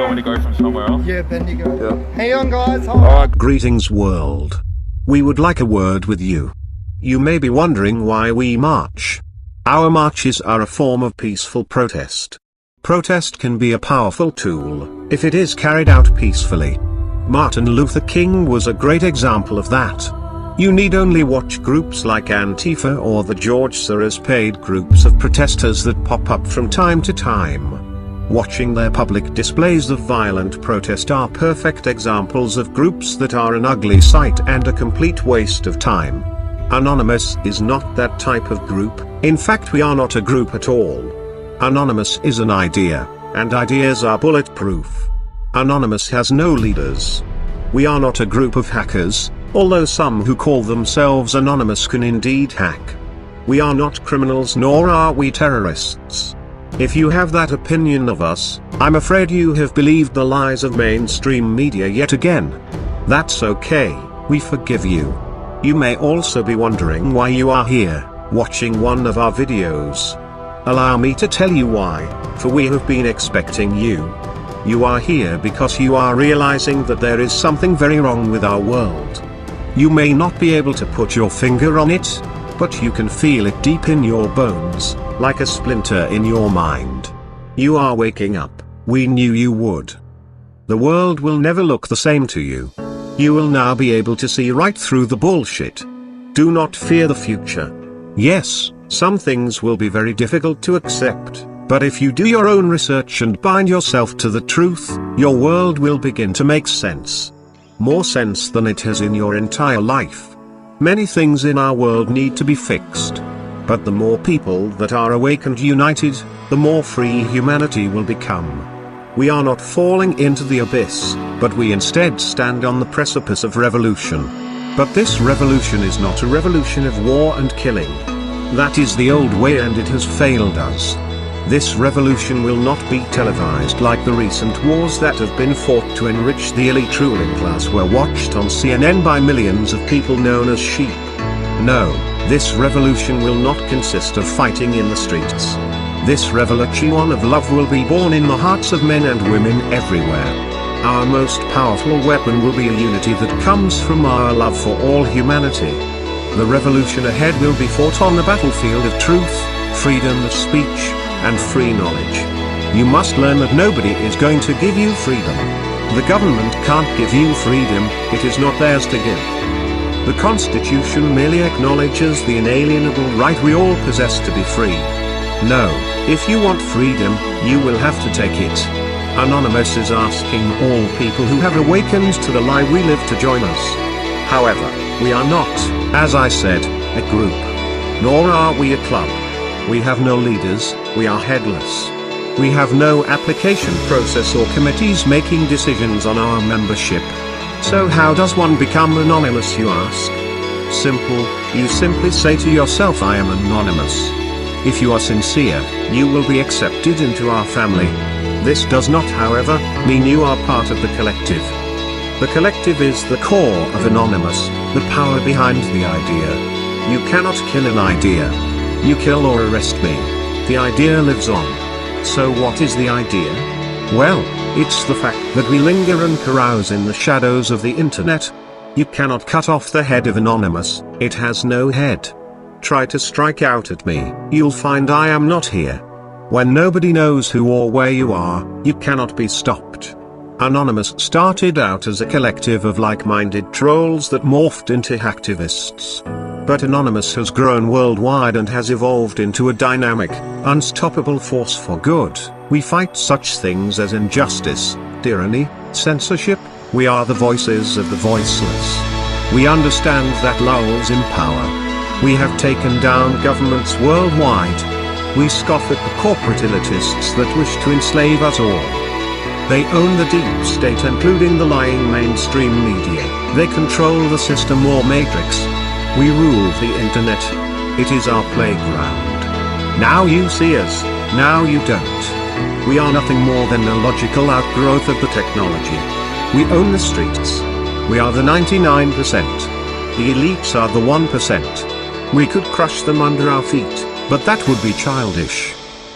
want me to go from somewhere else? Yeah, Bendigo. Yeah. Hang on, guys. Hold on. Alright. Greetings world. We would like a word with you. You may be wondering why we march. Our marches are a form of peaceful protest. Protest can be a powerful tool, if it is carried out peacefully. Martin Luther King was a great example of that. You need only watch groups like Antifa or the George Soros paid groups of protesters that pop up from time to time. Watching their public displays of violent protest are perfect examples of groups that are an ugly sight and a complete waste of time. Anonymous is not that type of group. In fact, we are not a group at all. Anonymous is an idea, and ideas are bulletproof. Anonymous has no leaders. We are not a group of hackers, although some who call themselves anonymous can indeed hack. We are not criminals, nor are we terrorists. If you have that opinion of us, I'm afraid you have believed the lies of mainstream media yet again. That's okay, we forgive you. You may also be wondering why you are here, watching one of our videos. Allow me to tell you why, for we have been expecting you. You are here because you are realizing that there is something very wrong with our world. You may not be able to put your finger on it, but you can feel it deep in your bones, like a splinter in your mind. You are waking up, we knew you would. The world will never look the same to you. You will now be able to see right through the bullshit. Do not fear the future. Yes, some things will be very difficult to accept, but if you do your own research and bind yourself to the truth, your world will begin to make sense. More sense than it has in your entire life. Many things in our world need to be fixed. But the more people that are awake and united, the more free humanity will become. We are not falling into the abyss, but we instead stand on the precipice of revolution. But this revolution is not a revolution of war and killing. That is the old way and it has failed us. This revolution will not be televised like the recent wars that have been fought to enrich the elite ruling class were watched on CNN by millions of people known as sheep. No, this revolution will not consist of fighting in the streets. This revolution of love will be born in the hearts of men and women everywhere. Our most powerful weapon will be a unity that comes from our love for all humanity. The revolution ahead will be fought on the battlefield of truth, freedom of speech, and free knowledge. You must learn that nobody is going to give you freedom. The government can't give you freedom, it is not theirs to give. The Constitution merely acknowledges the inalienable right we all possess to be free. No, if you want freedom, you will have to take it. Anonymous is asking all people who have awakened to the lie we live to join us. However, we are not, as I said, a group. Nor are we a club. We have no leaders, we are headless. We have no application process or committees making decisions on our membership. So how does one become anonymous, you ask? Simple, you simply say to yourself, I am anonymous. If you are sincere, you will be accepted into our family. This does not, however, mean you are part of the collective. The collective is the core of anonymous, the power behind the idea. You cannot kill an idea. You kill or arrest me. The idea lives on. So what is the idea? Well, it's the fact that we linger and carouse in the shadows of the internet. You cannot cut off the head of Anonymous, it has no head. Try to strike out at me, you'll find I am not here. When nobody knows who or where you are, you cannot be stopped. Anonymous started out as a collective of like-minded trolls that morphed into hacktivists. But Anonymous has grown worldwide and has evolved into a dynamic, unstoppable force for good. We fight such things as injustice, tyranny, censorship. We are the voices of the voiceless. We understand that lulls in power. We have taken down governments worldwide. We scoff at the corporate elitists that wish to enslave us all. They own the deep state, including the lying mainstream media. They control the system or matrix. We rule the internet. It is our playground. Now you see us, now you don't. We are nothing more than a logical outgrowth of the technology. We own the streets. We are the 99%. The elites are the 1%. We could crush them under our feet, but that would be childish.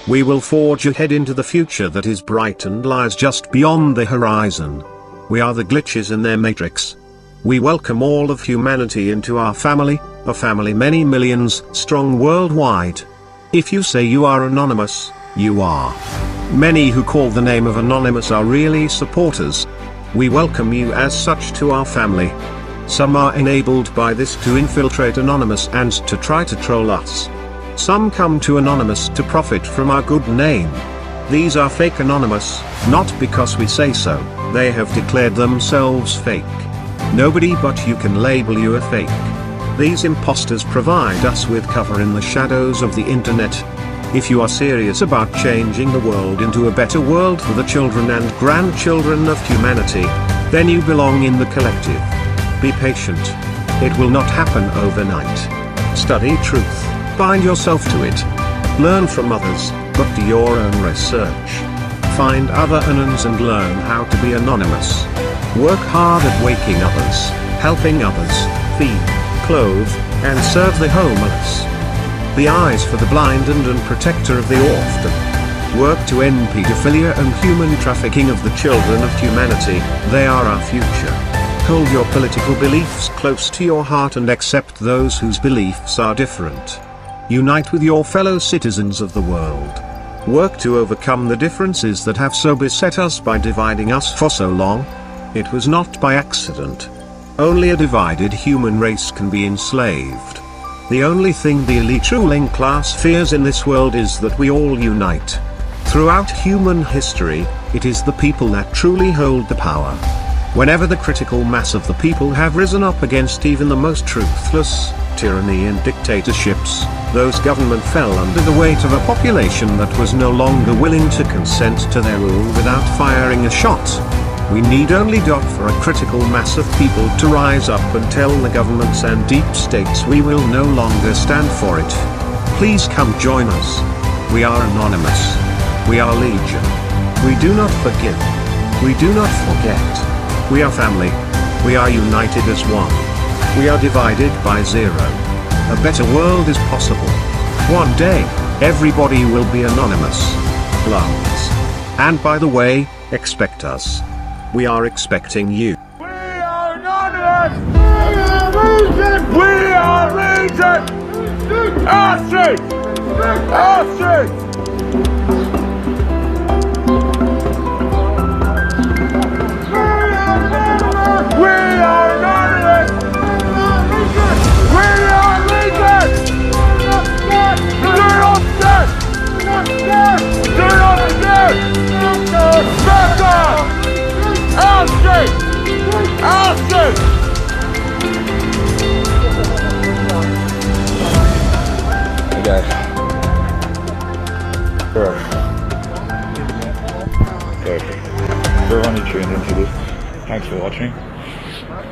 We will forge ahead into the future that is bright and lies just beyond the horizon. We are the glitches in their matrix. We welcome all of humanity into our family, a family many millions strong worldwide. If you say you are anonymous, you are. Many who call the name of anonymous are really supporters. We welcome you as such to our family. Some are enabled by this to infiltrate anonymous and to try to troll us. Some come to anonymous to profit from our good name. These are fake anonymous, not because we say so, they have declared themselves fake. Nobody but you can label you a fake. These imposters provide us with cover in the shadows of the internet. If you are serious about changing the world into a better world for the children and grandchildren of humanity, then you belong in the collective. Be patient. It will not happen overnight. Study truth, bind yourself to it. Learn from others, but do your own research. Find other anons and learn how to be anonymous. Work hard at waking others, helping others, feed, clothe, and serve the homeless. The eyes for the blind and protector of the orphan. Work to end pedophilia and human trafficking of the children of humanity, they are our future. Hold your political beliefs close to your heart and accept those whose beliefs are different. Unite with your fellow citizens of the world. Work to overcome the differences that have so beset us by dividing us for so long. It was not by accident. Only a divided human race can be enslaved. The only thing the elite ruling class fears in this world is that we all unite. Throughout human history, it is the people that truly hold the power. Whenever the critical mass of the people have risen up against even the most ruthless tyranny and dictatorships, those governments fell under the weight of a population that was no longer willing to consent to their rule without firing a shot. We need only for a critical mass of people to rise up and tell the governments and deep states we will no longer stand for it. Please come join us. We are anonymous. We are legion. We do not forgive. We do not forget. We are family. We are united as one. We are divided by zero. A better world is possible. One day, everybody will be anonymous. Loves. And by the way, expect us. We are expecting you. We are anonymous! We are legion! Our street! Our street! We are anonymous! We are legion! Do not forget! Do not forget! Back up! Our street! Our street! Okay. Alright. So, for everyone who tuned into this, thanks for watching.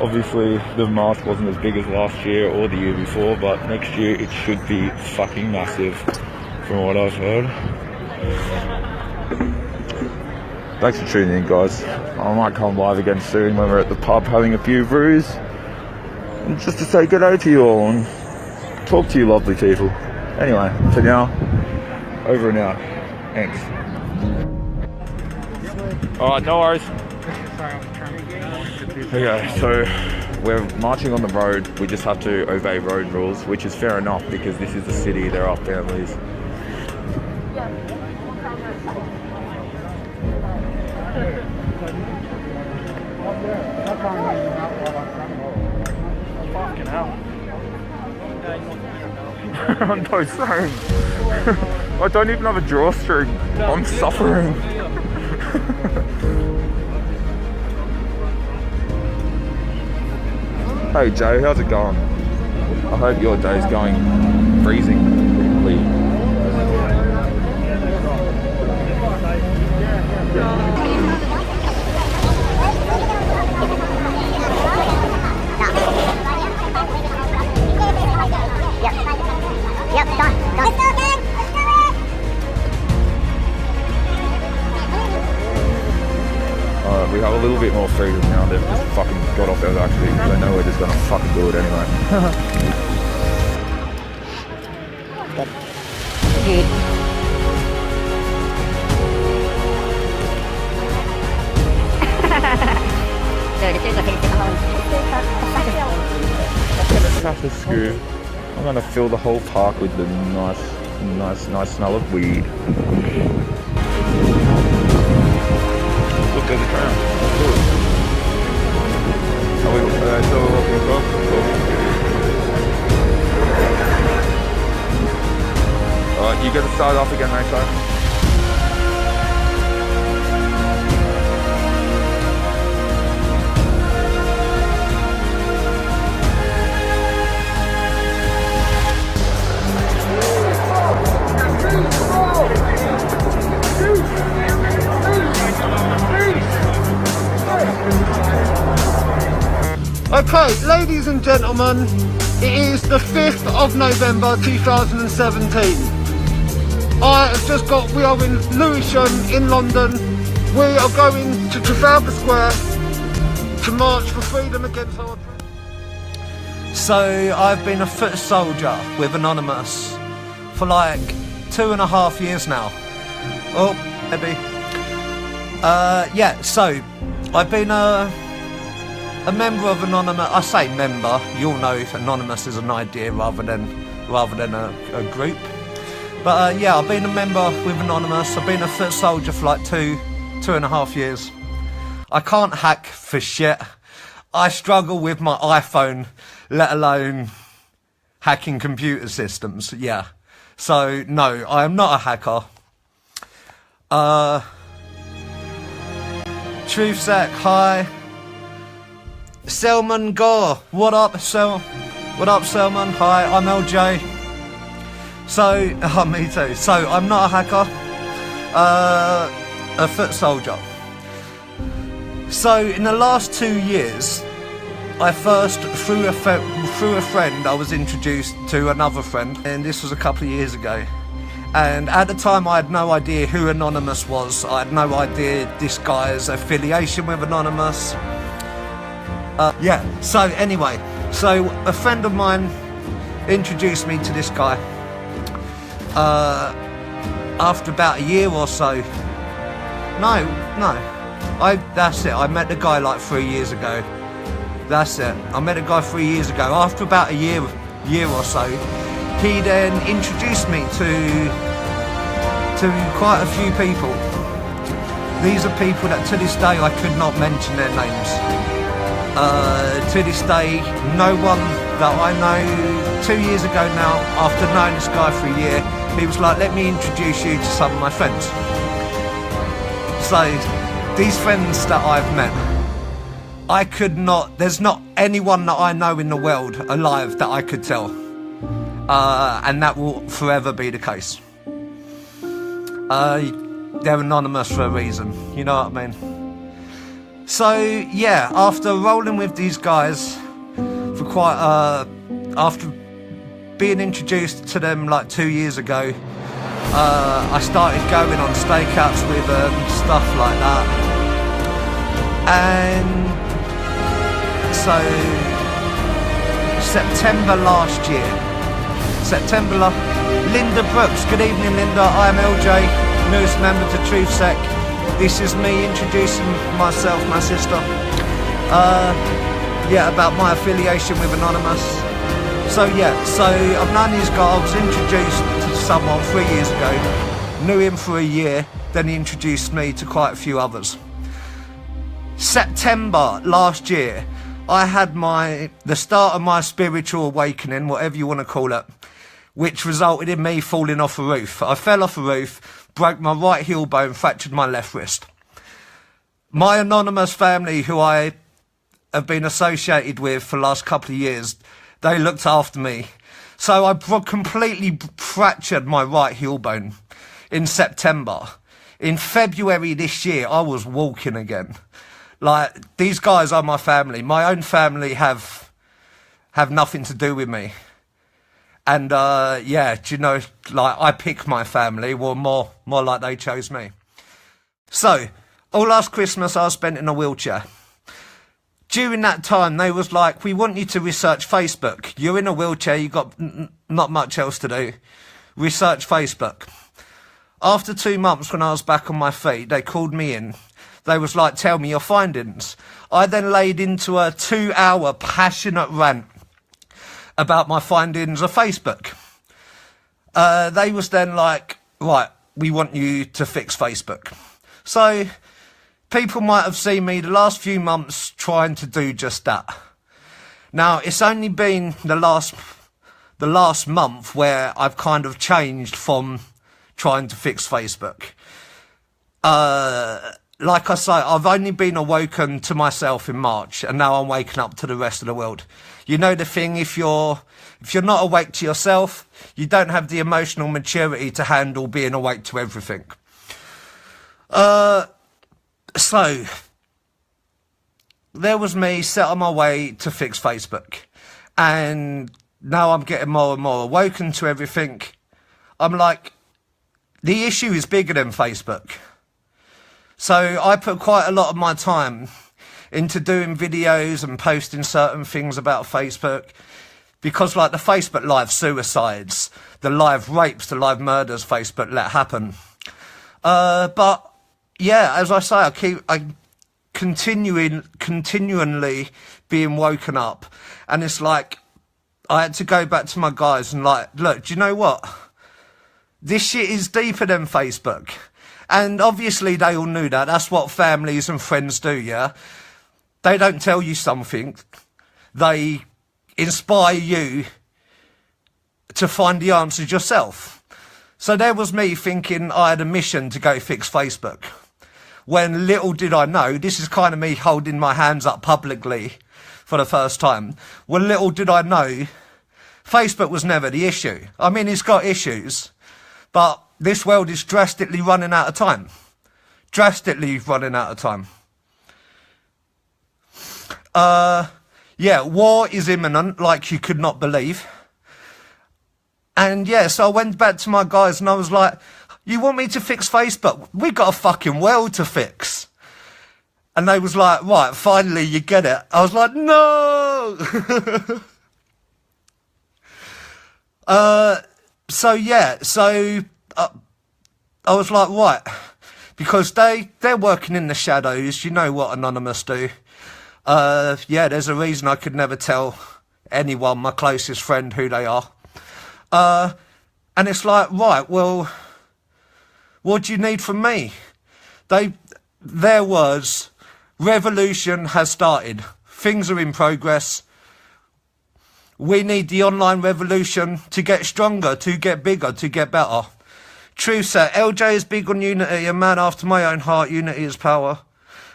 Obviously, the mask wasn't as big as last year or the year before, but next year it should be fucking massive, from what I've heard. Thanks for tuning in, guys. I might come live again soon when we're at the pub having a few brews. And just to say good day to you all and talk to you lovely people. Anyway, for now, over and out. Thanks. Alright, no worries. Okay, so we're marching on the road. We just have to obey road rules, which is fair enough because this is the city, there are families. Fucking hell. No, same. I don't even have a drawstring. I'm suffering. Hey Joe, how's it going? I hope your day's going freezingly. Yep, done. Let's go, gang! Let's go, man! We have a little bit more freedom now. They've just fucking got off those actually, because they know we're just gonna fucking do it anyway. Dude. That's a screw. I'm gonna fill the whole park with the nice smell of weed. Look at the tram. Good. Are we still walking across? Alright, you gotta start off again next time. Okay, ladies and gentlemen, it is the 5th of November 2017. I have just got, we are in Lewisham in London. We are going to Trafalgar Square to march for freedom against our... So I've been a foot soldier with Anonymous for like 2.5 years now. Oh, maybe. Yeah, so I've been a member of Anonymous. I say member, you'll know if Anonymous is an idea rather than a group. But yeah, I've been a member with Anonymous. I've been a foot soldier for like 2.5 years. I can't hack for shit. I struggle with my iPhone, let alone hacking computer systems. Yeah. So no, I am not a hacker. TRUTHS3C, hi. Selman Gore, what up, What up, Selman? Hi, I'm LJ. So, me too. So, I'm not a hacker. A foot soldier. So, in the last 2 years, I first, through a friend, I was introduced to another friend, and this was a couple of years ago. And at the time, I had no idea who Anonymous was. I had no idea this guy's affiliation with Anonymous. Yeah, so anyway, so a friend of mine introduced me to this guy. After about a year or so. That's it, I met the guy like 3 years ago. That's it, I met a guy 3 years ago. After about a year or so, he then introduced me to quite a few people. These are people that to this day I could not mention their names. To this day, no one that I know 2 years ago now, after knowing this guy for a year, he was like, let me introduce you to some of my friends. So, these friends that I've met, there's not anyone that I know in the world alive that I could tell. And that will forever be the case. They're anonymous for a reason, you know what I mean? So yeah, after rolling with these guys for after being introduced to them like 2 years ago, I started going on stakeouts with them, stuff like that. And so September last year, Linda Brooks, good evening Linda, I am LJ, newest member to TRUTHS3C. This is me introducing myself, my sister. Yeah, about my affiliation with Anonymous. So yeah, so I've known these guys. I was introduced to someone 3 years ago, knew him for a year, then he introduced me to quite a few others. September last year, I had the start of my spiritual awakening, whatever you want to call it, which resulted in me falling off a roof. I fell off a roof, broke my right heel bone, fractured my left wrist. My Anonymous family, who I have been associated with for the last couple of years, they looked after me. So I completely fractured my right heel bone in September. In February this year, I was walking again. Like, these guys are my family. My own family have nothing to do with me. And, yeah, do you know, like, I pick my family, well, more like they chose me. So, all last Christmas I spent in a wheelchair. During that time, they was like, we want you to research Facebook. You're in a wheelchair, you got not much else to do. Research Facebook. After 2 months, when I was back on my feet, they called me in. They was like, tell me your findings. I then laid into a 2-hour passionate rant about my findings of Facebook. They was then like, right, we want you to fix Facebook. So people might have seen me the last few months trying to do just that. Now, it's only been the last month where I've kind of changed from trying to fix Facebook. Like I say, I've only been awoken to myself in March, and now I'm waking up to the rest of the world. You know the thing, if you're not awake to yourself, you don't have the emotional maturity to handle being awake to everything. So there was me set on my way to fix Facebook, and now I'm getting more and more awoken to everything. I'm like, the issue is bigger than Facebook. So I put quite a lot of my time into doing videos and posting certain things about Facebook, because like the Facebook live suicides, the live rapes, the live murders Facebook let happen. But yeah, as I say, I continually being woken up, and it's like I had to go back to my guys and like, look, do you know what? This shit is deeper than Facebook. And obviously they all knew that. That's what families and friends do, yeah? They don't tell you something. They inspire you to find the answers yourself. So there was me thinking I had a mission to go fix Facebook. When little did I know, this is kind of me holding my hands up publicly for the first time. When little did I know, Facebook was never the issue. I mean, it's got issues, but this world is drastically running out of time. Drastically running out of time. Yeah, war is imminent, like you could not believe. And yeah, so I went back to my guys and I was like, you want me to fix Facebook? We got a fucking world to fix. And they was like, right, finally you get it. I was like, no! So yeah, so I was like, right, because they're working in the shadows. You know what Anonymous do. Yeah, there's a reason I could never tell anyone, my closest friend, who they are. And it's like, right, well, what do you need from me? Their words, revolution has started. Things are in progress. We need the online revolution to get stronger, to get bigger, to get better. True, sir. LJ is big on unity, a man after my own heart. Unity is power.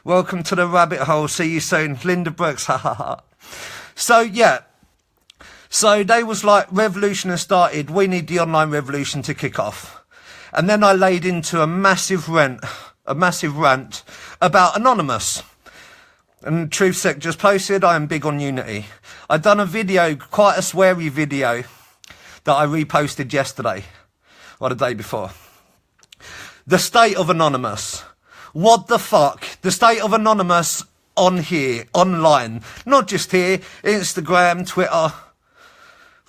Welcome to the rabbit hole. See you soon. Linda Brooks, ha ha ha. So, yeah. So they was like, revolution has started. We need the online revolution to kick off. And then I laid into a massive rant about Anonymous. And TruthSec just posted, I am big on unity. I'd done a video, quite a sweary video, that I reposted yesterday, or the day before. The state of Anonymous. What the fuck? The state of Anonymous on here, online. Not just here, Instagram, Twitter.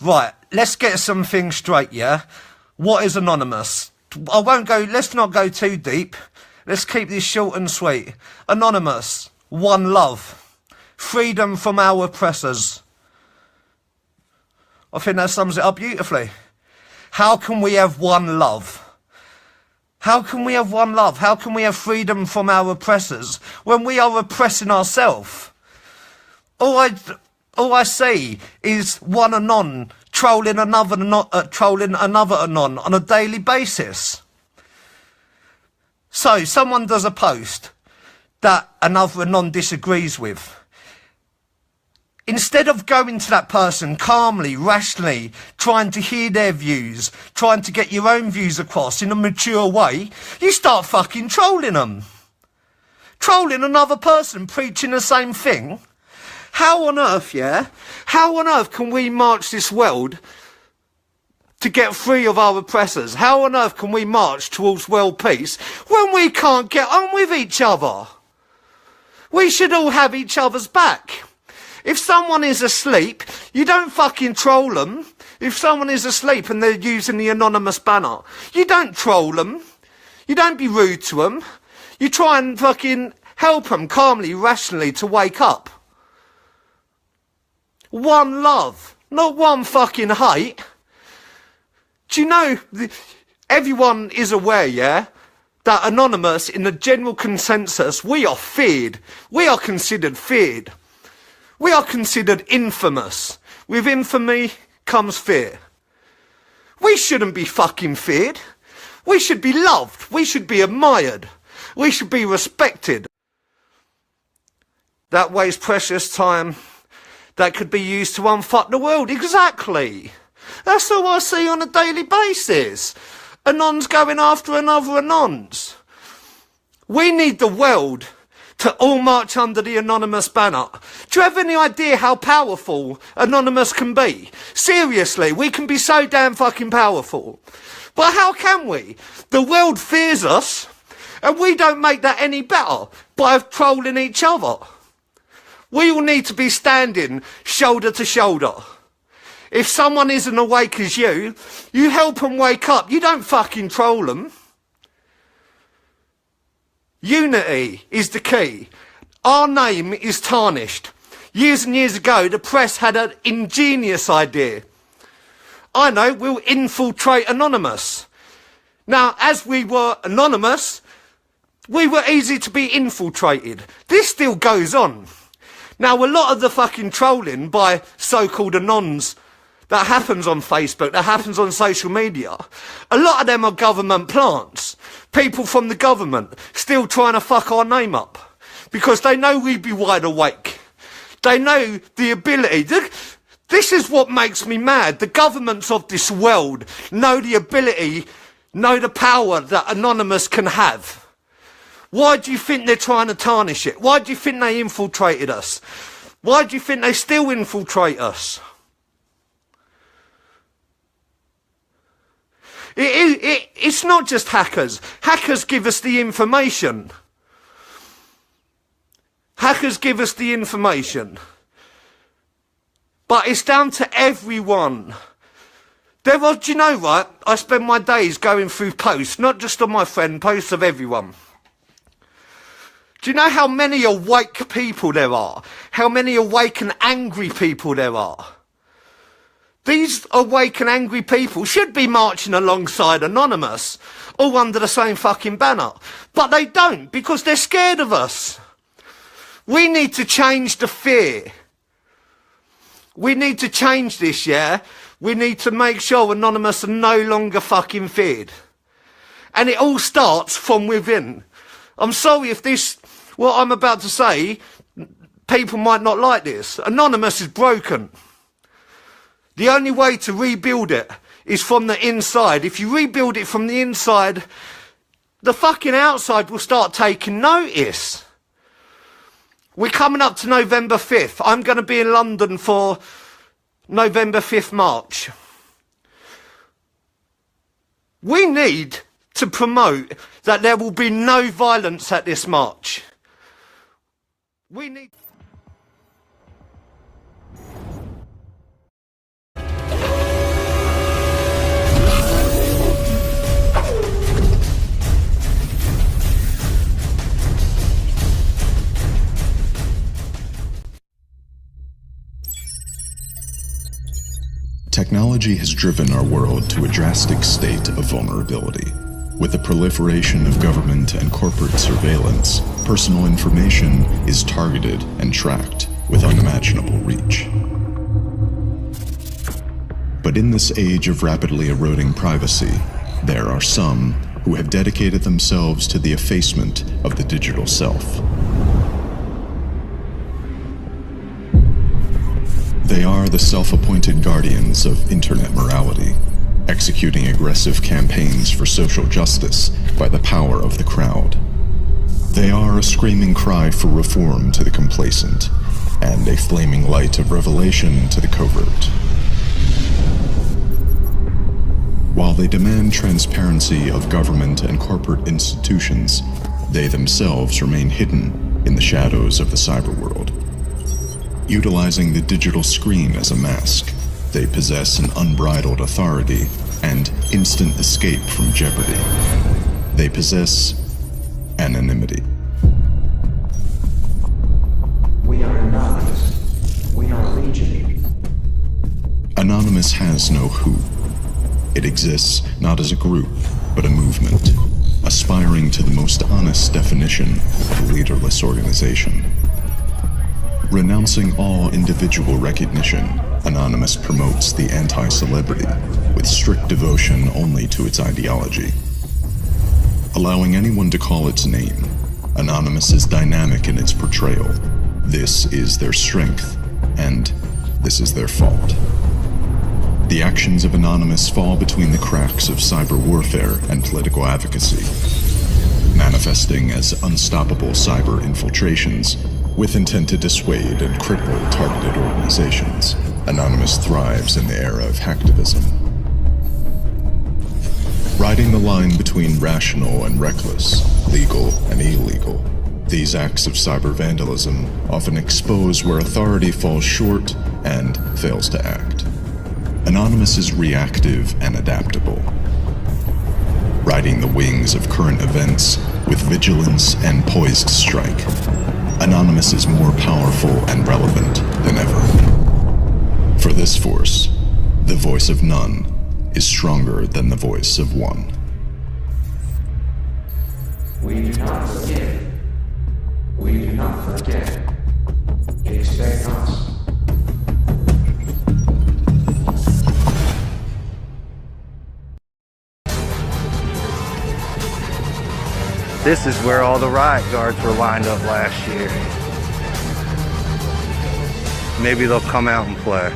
Right, let's get some things straight, yeah? What is Anonymous? Let's not go too deep. Let's keep this short and sweet. Anonymous. One love. Freedom from our oppressors. I think that sums it up beautifully. How can we have one love? How can we have one love? How can we have freedom from our oppressors when we are oppressing ourselves? All I see is one anon trolling another anon on a daily basis. So someone does a post that another anon disagrees with. Instead of going to that person calmly, rationally, trying to hear their views, trying to get your own views across in a mature way, you start fucking trolling them. Trolling another person preaching the same thing. How on earth, yeah? How on earth can we march this world to get free of our oppressors? How on earth can we march towards world peace when we can't get on with each other? We should all have each other's back. If someone is asleep, you don't fucking troll them. If someone is asleep and they're using the Anonymous banner, you don't troll them. You don't be rude to them. You try and fucking Help them calmly, rationally to wake up. One love, not one fucking hate. Do you know, everyone is aware, yeah, that Anonymous, in the general consensus, we are feared. We are considered feared. We are considered infamous. With infamy comes fear. We shouldn't be fucking feared. We should be loved. We should be admired. We should be respected. That wastes precious time that could be used to unfuck the world. Exactly. That's all I see on a daily basis. Anons going after another Anons. We need the world to all march under the Anonymous banner. Do you have any idea how powerful Anonymous can be? Seriously, we can be so damn fucking powerful. But how can we? The world fears us, and we don't make that any better by trolling each other. We all need to be standing shoulder to shoulder. If someone isn't awake as you help them wake up. You don't fucking troll them. Unity is the key. Our name is tarnished. Years and years ago, the press had an ingenious idea. I know, we'll infiltrate Anonymous. Now, as we were anonymous, we were easy to be infiltrated. This still goes on. Now, a lot of the fucking trolling by so-called Anons that happens on Facebook, that happens on social media, a lot of them are government plants. People from the government still trying to fuck our name up because they know we'd be wide awake. They know the ability. This is what makes me mad. The governments of this world know the ability, know the power that Anonymous can have. Why do you think they're trying to tarnish it? Why do you think they infiltrated us? Why do you think they still infiltrate us? It's not just hackers. Hackers give us the information. Hackers give us the information. But it's down to everyone. Do you know, right? I spend my days going through posts, not just of my friend, posts of everyone. Do you know how many awake people there are? How many awake and angry people there are? These awake and angry people should be marching alongside Anonymous, all under the same fucking banner. But they don't, because they're scared of us. We need to change the fear. We need to change this, yeah? We need to make sure Anonymous are no longer fucking feared. And it all starts from within. I'm sorry if this, what I'm about to say, people might not like this. Anonymous is broken. The only way to rebuild it is from the inside. If you rebuild it from the inside, the fucking outside will start taking notice. We're coming up to November 5th. I'm going to be in London for November 5th march. We need to promote that there will be no violence at this march. We need... Technology has driven our world to a drastic state of vulnerability. With the proliferation of government and corporate surveillance, personal information is targeted and tracked with unimaginable reach. But in this age of rapidly eroding privacy, there are some who have dedicated themselves to the effacement of the digital self. They are the self-appointed guardians of internet morality, executing aggressive campaigns for social justice by the power of the crowd. They are a screaming cry for reform to the complacent, and a flaming light of revelation to the covert. While they demand transparency of government and corporate institutions, they themselves remain hidden in the shadows of the cyber world. Utilizing the digital screen as a mask, they possess an unbridled authority and instant escape from jeopardy. They possess anonymity. Anonymous has no who. It exists not as a group, but a movement, aspiring to the most honest definition of a leaderless organization. Renouncing all individual recognition, Anonymous promotes the anti-celebrity with strict devotion only to its ideology. Allowing anyone to call its name, Anonymous is dynamic in its portrayal. This is their strength, and this is their fault. The actions of Anonymous fall between the cracks of cyber warfare and political advocacy, manifesting as unstoppable cyber infiltrations with intent to dissuade and cripple targeted organizations. Anonymous thrives in the era of hacktivism. Riding the line between rational and reckless, legal and illegal, these acts of cyber vandalism often expose where authority falls short and fails to act. Anonymous is reactive and adaptable, riding the wings of current events with vigilance and poised strike. Anonymous is more powerful and relevant than ever. For this force, the voice of none is stronger than the voice of one. We do not forget. We do not forget. Expect us. This is where all the riot guards were lined up last year. Maybe they'll come out and play.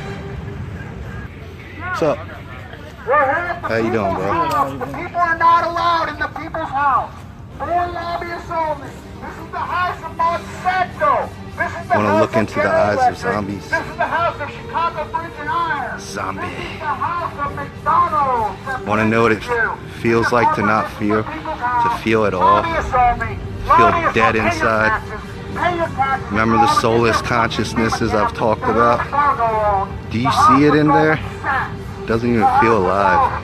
What's up? How you doing, bro? The people are not allowed in the people's house. Foreign lobbyists only. This is the house of Monsanto. This is the Wanna house look into the General eyes of Electric. zombies. This is the house of Chicago Bridge and Iron. Zombie. This is the house of McDonald's. Wanna know what it feels like to not feel, to feel at all? Feel dead inside? Remember the soulless consciousnesses I've talked about? Do you see it in there? Doesn't even feel alive.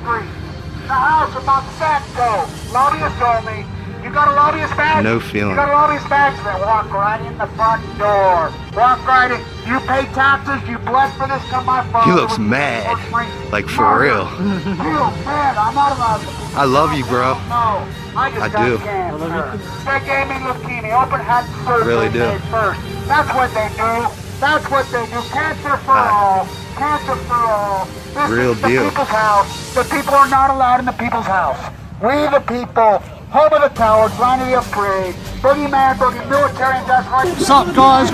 The house of Monsanto. Lobbyist only. You got a lobbyist badge? No feeling. You got a lobbyist badge? Then walk right in the front door. Walk right in. You pay taxes. You bled for this. Come my phone. He looks mad. Like for real. You look mad. I'm not allowed to. I love you, bro. No. I just I got do. cancer. They gave me leukemia. Open heart surgery. Really do. First. That's what they do. That's what they do. Cancer for all. Cancer for all. This Real is the deal. people's house. The people are not allowed in the people's house. We the people. Home of the cowards, line of the afraid. Boogeyman, boogie, military industrial. What's up, guys?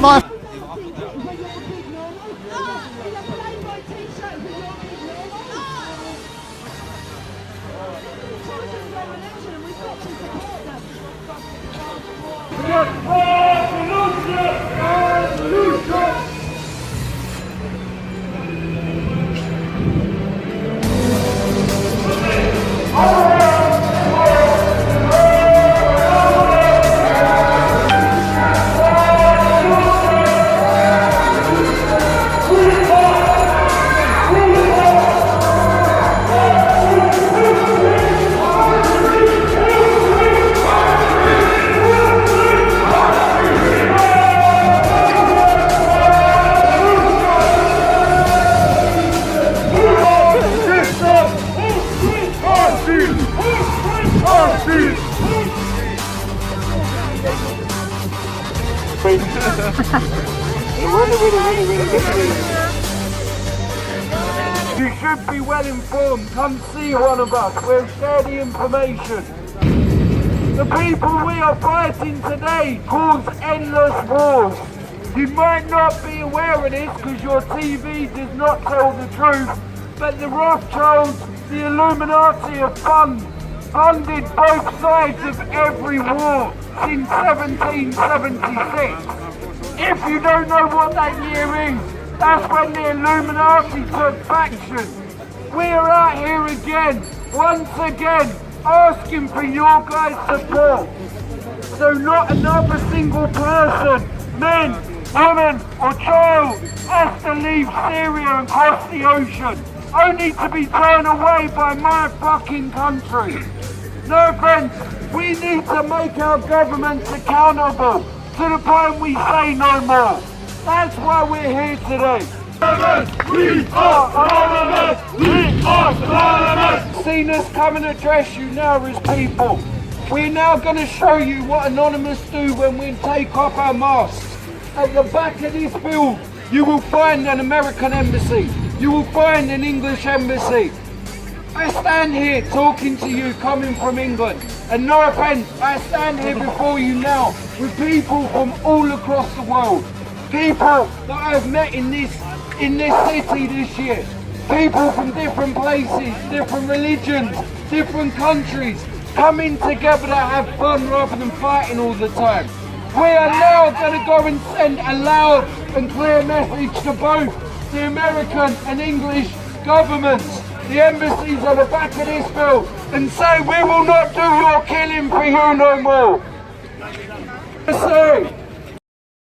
You should be well informed. Come see one of us. We'll share the information. The people we are fighting today cause endless wars. You might not be aware of this because your TV does not tell the truth, but the Rothschilds, the Illuminati have funded both sides of every war since 1776. If you don't know what that year is, that's when the Illuminati took faction. We are out here again, once again, asking for your guys' support. So not another single person, men, women or child has to leave Syria and cross the ocean, only to be turned away by my fucking country. No offense, we need to make our governments accountable to the point we say no more. That's why we're here today. We are anonymous! We are anonymous! Seen us come and address you now as people. We're now going to show you what Anonymous do when we take off our masks. At the back of this build, you will find an American embassy. You will find an English embassy. I stand here talking to you coming from England. And no offence, I stand here before you now with people from all across the world. People that I've met in this city this year. People from different places, different religions, different countries, coming together to have fun rather than fighting all the time. We are now going to go and send a loud and clear message to both the American and English governments, the embassies at the back of this bill, and say we will not do your killing for you no more. Sorry.